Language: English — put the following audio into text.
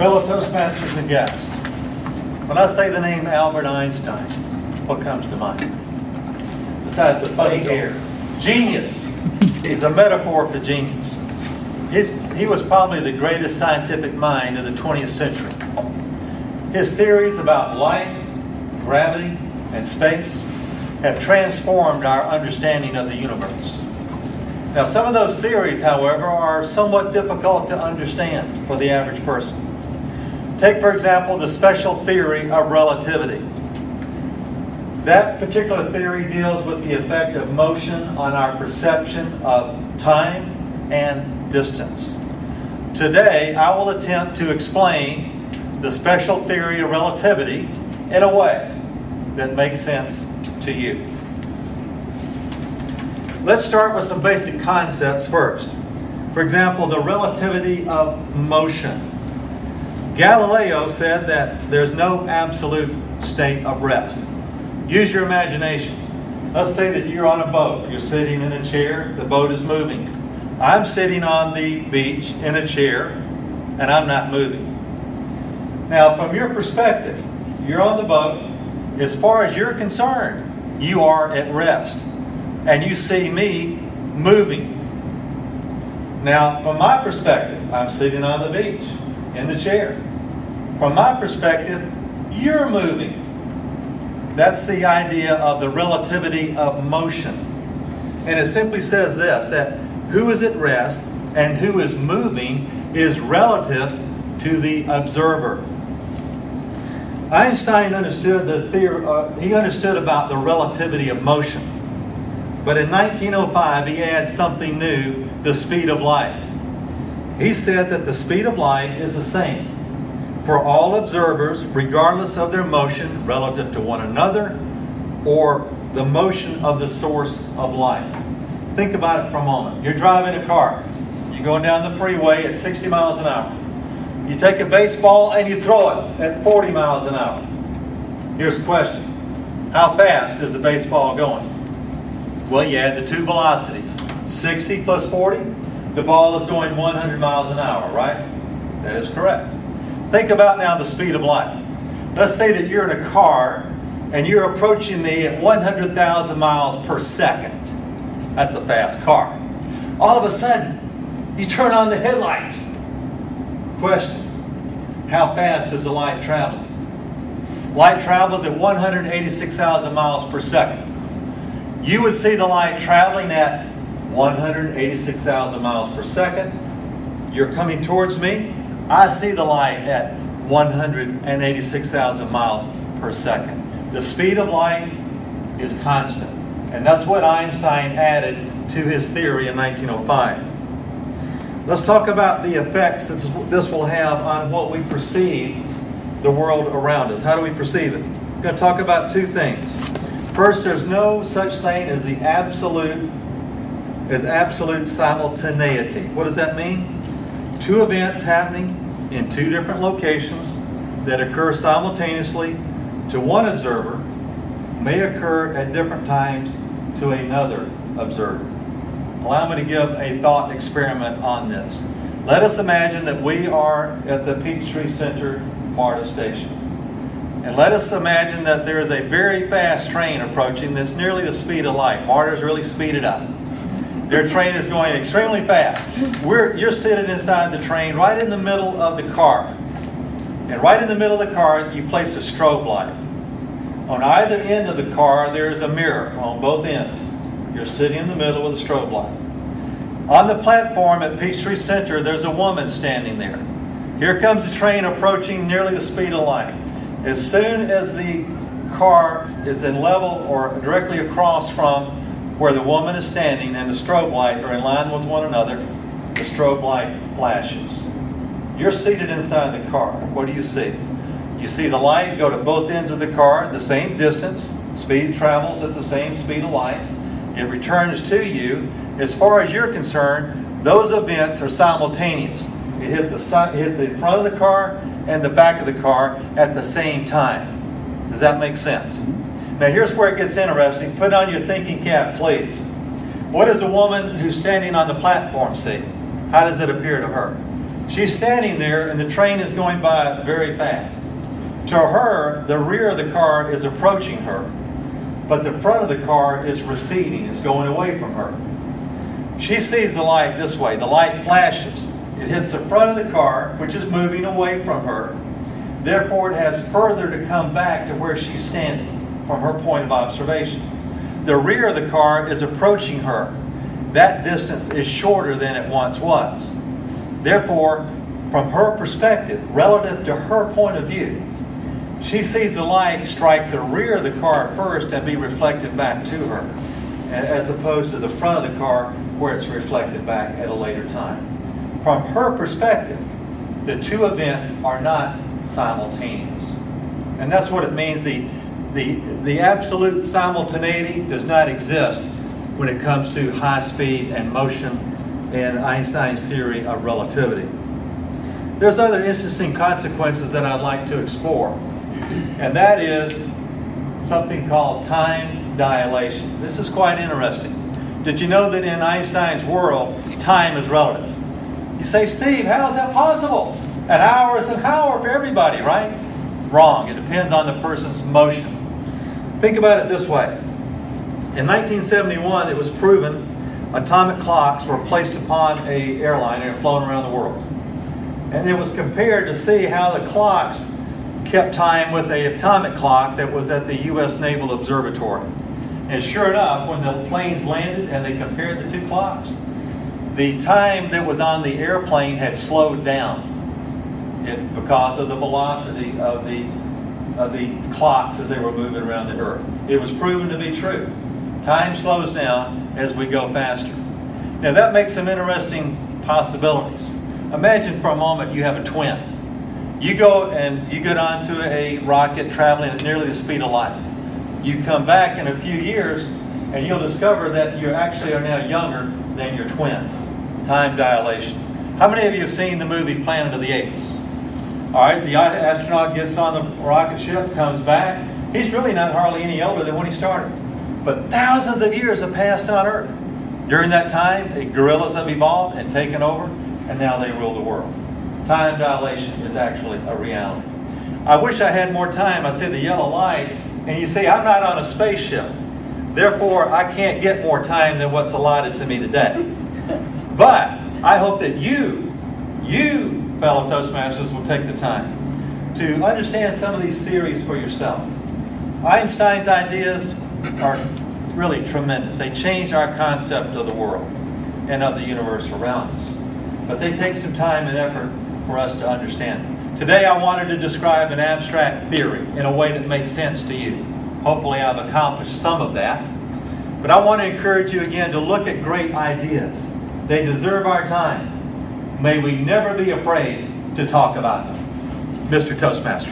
Fellow Toastmasters and guests, when I say the name Albert Einstein, what comes to mind? Besides the funny hair. Genius. He's a metaphor for genius. He was probably the greatest scientific mind of the 20th century. His theories about light, gravity, and space have transformed our understanding of the universe. Now, some of those theories, however, are somewhat difficult to understand for the average person. Take, for example, the special theory of relativity. That particular theory deals with the effect of motion on our perception of time and distance. Today, I will attempt to explain the special theory of relativity in a way that makes sense to you. Let's start with some basic concepts first. For example, the relativity of motion. Galileo said that there's no absolute state of rest. Use your imagination. Let's say that you're on a boat. You're sitting in a chair. The boat is moving. I'm sitting on the beach in a chair, and I'm not moving. Now, from your perspective, you're on the boat. As far as you're concerned, you are at rest, and you see me moving. Now, from my perspective, I'm sitting on the beach in the chair. From my perspective, you're moving. That's the idea of the relativity of motion. And it simply says this, that who is at rest and who is moving is relative to the observer. Einstein understood he understood about the relativity of motion. But in 1905, he adds something new, the speed of light. He said that the speed of light is the same for all observers, regardless of their motion relative to one another or the motion of the source of light. Think about it for a moment. You're driving a car. You're going down the freeway at 60 miles an hour. You take a baseball and you throw it at 40 miles an hour. Here's a question. How fast is the baseball going? Well, you add the two velocities. 60 plus 40, the ball is going 100 miles an hour, right? That is correct. Think about now the speed of light. Let's say that you're in a car and you're approaching me at 100,000 miles per second. That's a fast car. All of a sudden, you turn on the headlights. Question, how fast is the light traveling? Light travels at 186,000 miles per second. You would see the light traveling at 186,000 miles per second. You're coming towards me. I see the light at 186,000 miles per second. The speed of light is constant. And that's what Einstein added to his theory in 1905. Let's talk about the effects that this will have on what we perceive the world around us. How do we perceive it? We're going to talk about two things. First, there's no such thing as the absolute simultaneity. What does that mean? Two events happening in two different locations that occur simultaneously to one observer may occur at different times to another observer. Allow me to give a thought experiment on this. Let us imagine that we are at the Peachtree Center MARTA station. And let us imagine that there is a very fast train approaching that's nearly the speed of light. MARTA's really speeded up. Their train is going extremely fast. You're sitting inside the train right in the middle of the car. And right in the middle of the car, you place a strobe light. On either end of the car, there is a mirror on both ends. You're sitting in the middle with a strobe light. On the platform at Peachtree Center, there's a woman standing there. Here comes the train approaching nearly the speed of light. As soon as the car is in level or directly across from where the woman is standing and the strobe light are in line with one another, the strobe light flashes. You're seated inside the car. What do you see? You see the light go to both ends of the car at the same distance. Speed travels at the same speed of light. It returns to you. As far as you're concerned, those events are simultaneous. It hit the front of the car and the back of the car at the same time. Does that make sense? Now here's where it gets interesting. Put on your thinking cap, please. What does a woman who's standing on the platform see? How does it appear to her? She's standing there and the train is going by very fast. To her, the rear of the car is approaching her, but the front of the car is receding. It's going away from her. She sees the light this way. The light flashes. It hits the front of the car, which is moving away from her. Therefore, it has further to come back to where she's standing from her point of observation. The rear of the car is approaching her. That distance is shorter than it once was. Therefore, from her perspective, relative to her point of view, she sees the light strike the rear of the car first and be reflected back to her, as opposed to the front of the car where it's reflected back at a later time. From her perspective, the two events are not simultaneous. And that's what it means. The absolute simultaneity does not exist when it comes to high speed and motion in Einstein's theory of relativity. There's other interesting consequences that I'd like to explore, and that is something called time dilation. This is quite interesting. Did you know that in Einstein's world, time is relative? You say, Steve, how is that possible? An hour is an hour for everybody, right? Wrong. It depends on the person's motion. Think about it this way. In 1971, it was proven atomic clocks were placed upon an airliner and flown around the world. And it was compared to see how the clocks kept time with an atomic clock that was at the U.S. Naval Observatory. And sure enough, when the planes landed and they compared the two clocks, the time that was on the airplane had slowed down because of the velocity of the clocks as they were moving around the Earth. It was proven to be true. Time slows down as we go faster. Now that makes some interesting possibilities. Imagine for a moment you have a twin. You go and you get onto a rocket traveling at nearly the speed of light. You come back in a few years and you'll discover that you actually are now younger than your twin. Time dilation. How many of you have seen the movie Planet of the Apes? All right, the astronaut gets on the rocket ship, comes back. He's really not hardly any older than when he started. But thousands of years have passed on Earth. During that time, the gorillas have evolved and taken over, and now they rule the world. Time dilation is actually a reality. I wish I had more time. I see the yellow light, and you see I'm not on a spaceship. Therefore, I can't get more time than what's allotted to me today. But I hope that you, fellow Toastmasters, will take the time to understand some of these theories for yourself. Einstein's ideas are really tremendous. They change our concept of the world and of the universe around us. But they take some time and effort for us to understand them. Today I wanted to describe an abstract theory in a way that makes sense to you. Hopefully I've accomplished some of that. But I want to encourage you again to look at great ideas. They deserve our time. May we never be afraid to talk about them. Mr. Toastmaster.